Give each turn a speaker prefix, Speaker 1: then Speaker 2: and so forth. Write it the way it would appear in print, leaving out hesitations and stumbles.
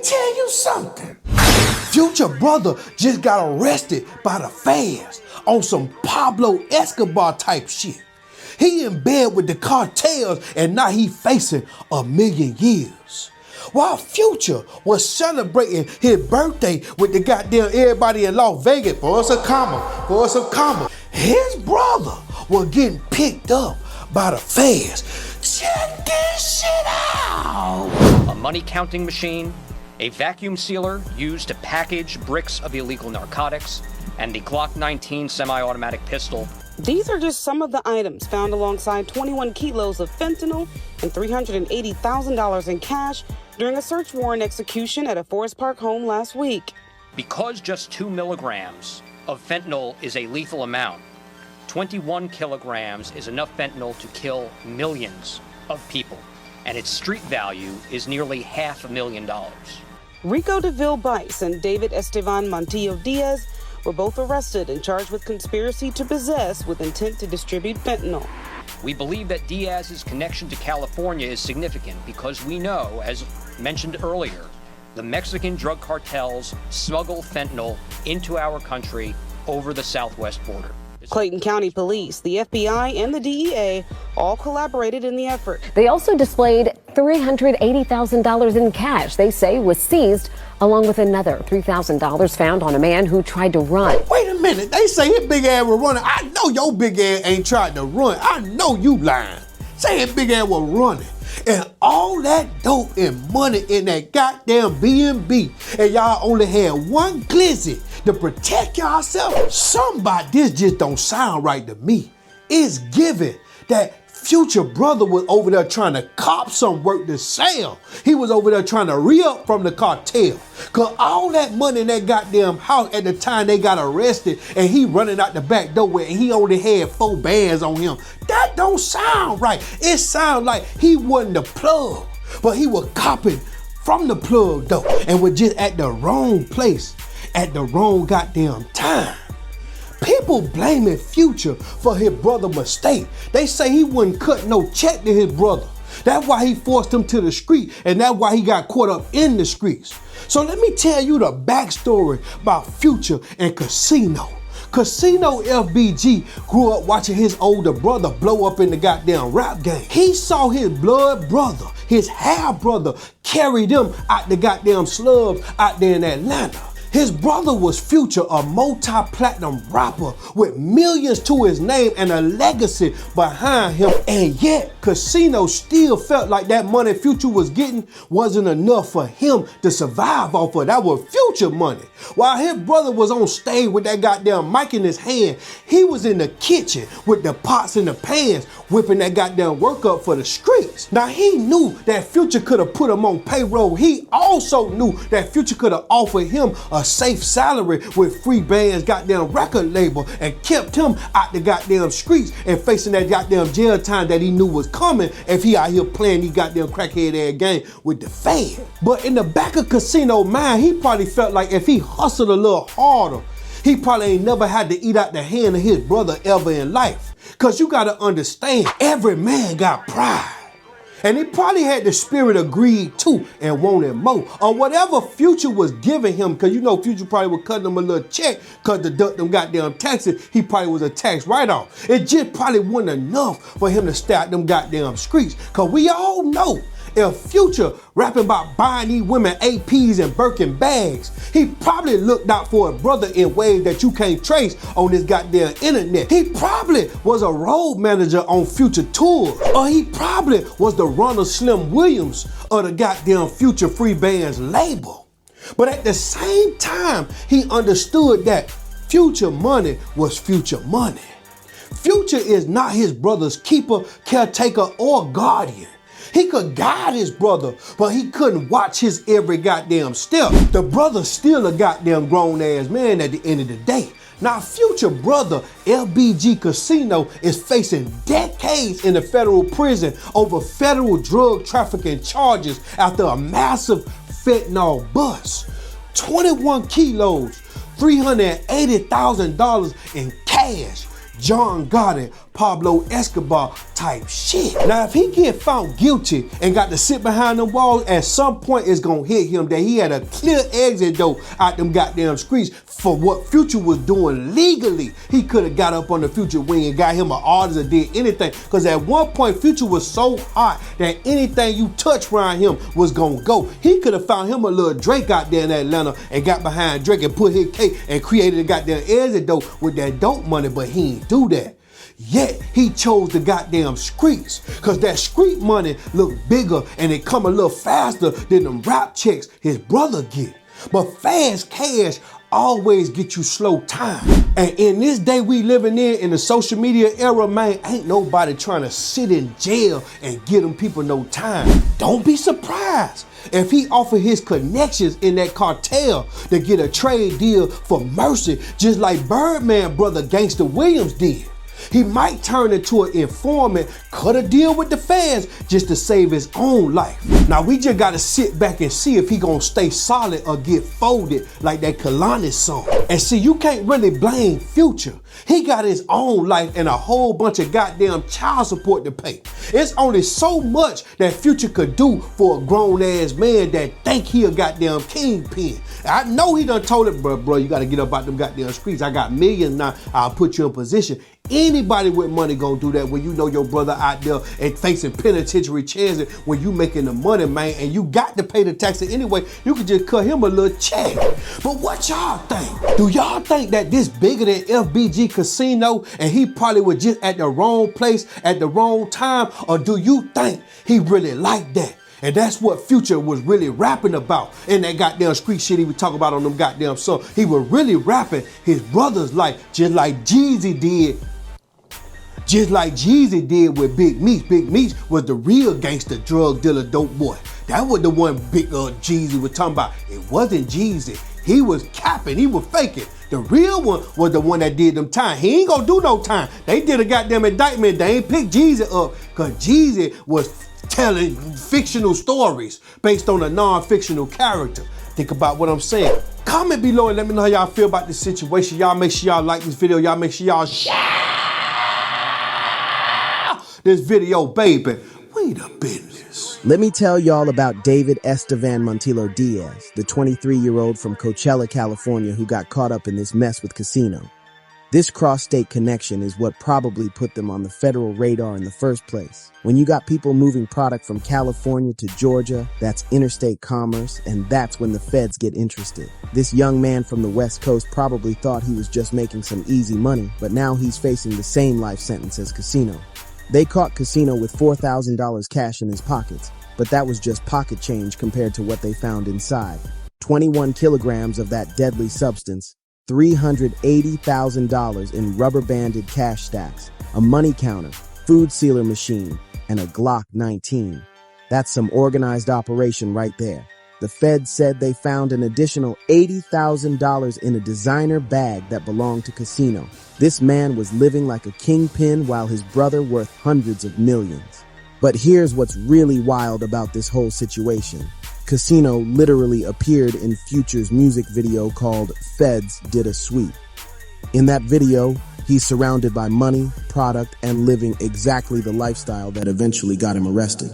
Speaker 1: tell you something. Future brother just got arrested by the feds on some Pablo Escobar type shit. He in bed with the cartels and now he facing 1 million years. While Future was celebrating his birthday with the goddamn everybody in Las Vegas for some comma, his brother was getting picked up by the feds. Check this shit out.
Speaker 2: A money counting machine, a vacuum sealer used to package bricks of illegal narcotics, and the Glock 19 semi-automatic pistol.
Speaker 3: These are just some of the items found alongside 21 kilos of fentanyl and $380,000 in cash during a search warrant execution at a Forest Park home last week.
Speaker 2: Because just 2 milligrams of fentanyl is a lethal amount, 21 kilograms is enough fentanyl to kill millions of people, and its street value is nearly $500,000.
Speaker 3: Rico DeVille Bice and David Estevan Montillo Diaz were both arrested and charged with conspiracy to possess with intent to distribute fentanyl.
Speaker 2: We believe that Diaz's connection to California is significant because we know, as mentioned earlier, the Mexican drug cartels smuggle fentanyl into our country over the southwest border.
Speaker 3: Clayton County Police, the FBI, and the DEA all collaborated in the effort.
Speaker 4: They also displayed $380,000 in cash they say was seized, along with another $3,000 found on a man who tried to run.
Speaker 1: Wait a minute, they say his big ass was running. I know your big ass ain't tried to run. I know you lying. Say his big ass was running. And all that dope and money in that goddamn B&B, and y'all only had one glizzy to protect yourself. Something about this just don't sound right to me. It's given that Future brother was over there trying to cop some work to sell. He was over there trying to re-up from the cartel. Cause all that money in that goddamn house at the time they got arrested and he running out the back door and he only had 4 bands on him. That don't sound right. It sounds like he wasn't the plug, but he was copping from the plug though and was just at the wrong place at the wrong goddamn time. People blaming Future for his brother's mistake. They say he wouldn't cut no check to his brother. That's why he forced him to the street, and that's why he got caught up in the streets. So let me tell you the backstory about Future and Casino. Casino FBG grew up watching his older brother blow up in the goddamn rap game. He saw his blood brother, his half brother, carry them out the goddamn slums out there in Atlanta. His brother was Future, a multi-platinum rapper with millions to his name and a legacy behind him. And yet, Casino still felt like that money Future was getting wasn't enough for him to survive off of. That was Future money. While his brother was on stage with that goddamn mic in his hand, he was in the kitchen with the pots and the pans, whipping that goddamn work up for the streets. Now, he knew that Future could have put him on payroll. He also knew that Future could have offered him a safe salary with Free Band's goddamn record label and kept him out the goddamn streets and facing that goddamn jail time that he knew was coming if he out here playing these goddamn crackhead ass game with the Fed. But in the back of Casino mind, he probably felt like if he hustled a little harder, he probably ain't never had to eat out the hand of his brother ever in life. Cause you gotta understand, every man got pride. And he probably had the spirit of greed too and wanted more. Or whatever Future was giving him, because you know Future probably was cutting him a little check because to deduct them goddamn taxes, he probably was a tax write-off. It just probably wasn't enough for him to stay out them goddamn streets. Because we all know if Future rapping about buying these women APs and Birkin bags, he probably looked out for a brother in ways that you can't trace on this goddamn internet. He probably was a road manager on Future tours, or he probably was the runner Slim Williams of the goddamn Future Free Band's label. But at the same time, he understood that Future money was Future money. Future is not his brother's keeper, caretaker, or guardian. He could guide his brother, but he couldn't watch his every goddamn step. The brother's still a goddamn grown ass man at the end of the day. Now, Future brother LBG Casino is facing decades in the federal prison over federal drug trafficking charges after a massive fentanyl bust. 21 kilos, $380,000 in cash. John got it, Pablo Escobar type shit. Now, if he get found guilty and got to sit behind them walls, at some point it's gonna hit him that he had a clear exit though out them goddamn streets for what Future was doing legally. He could have got up on the Future wing and got him an artist or did anything. Cause at one point Future was so hot that anything you touch around him was gonna go. He could have found him a little Drake out there in Atlanta and got behind Drake and put his cake and created a goddamn exit though with that dope money, but he ain't do that. Yet he chose the goddamn streets, cause that street money look bigger and it come a little faster than them rap checks his brother get. But fast cash always get you slow time. And in this day we living in the social media era, man, ain't nobody trying to sit in jail and get them people no time. Don't be surprised if he offer his connections in that cartel to get a trade deal for mercy, just like Birdman brother Gangsta Williams did. He might turn into an informant, cut a deal with the feds just to save his own life. Now we just gotta sit back and see if he gonna stay solid or get folded like that Kalani song. And see, you can't really blame Future. He got his own life and a whole bunch of goddamn child support to pay. It's only so much that Future could do for a grown ass man that think he a goddamn kingpin. I know he done told it, bro, you gotta get up out them goddamn streets. I got millions now, I'll put you in position. Anybody with money gonna do that when you know your brother out there and facing penitentiary chances when you making the money, man, and you got to pay the taxes anyway. You could just cut him a little check. But what y'all think? Do y'all think that this bigger than FBG Casino and he probably was just at the wrong place at the wrong time? Or do you think he really like that? And that's what Future was really rapping about in that goddamn street shit he was talking about on them goddamn songs. He was really rapping his brother's life just like Jeezy did. Just like Jeezy did with Big Meech. Big Meech was the real gangster drug dealer dope boy. That was the one Big Jeezy was talking about. It wasn't Jeezy. He was capping, he was faking. The real one was the one that did them time. He ain't gonna do no time. They did a goddamn indictment. They ain't picked Jeezy up because Jeezy was telling fictional stories based on a non-fictional character. Think about what I'm saying. Comment below and let me know how y'all feel about this situation. Y'all make sure y'all like this video. Y'all make sure y'all share this video, baby. We the business.
Speaker 5: Let me tell y'all about David Estevan Montillo Diaz, the 23-year-old from Coachella, California, who got caught up in this mess with Casino. This cross-state connection is what probably put them on the federal radar in the first place. When you got people moving product from California to Georgia, that's interstate commerce, and that's when the feds get interested. This young man from the West Coast probably thought he was just making some easy money, but now he's facing the same life sentence as Casino. They caught Casino with $4,000 cash in his pockets, but that was just pocket change compared to what they found inside. 21 kilograms of that deadly substance, $380,000 in rubber-banded cash stacks, a money counter, food sealer machine, and a Glock 19. That's some organized operation right there. The feds said they found an additional $80,000 in a designer bag that belonged to Casino. This man was living like a kingpin while his brother worth hundreds of millions. But here's what's really wild about this whole situation. Casino literally appeared in Future's music video called Feds Did a Sweep. In that video, he's surrounded by money, product, and living exactly the lifestyle that eventually got him arrested.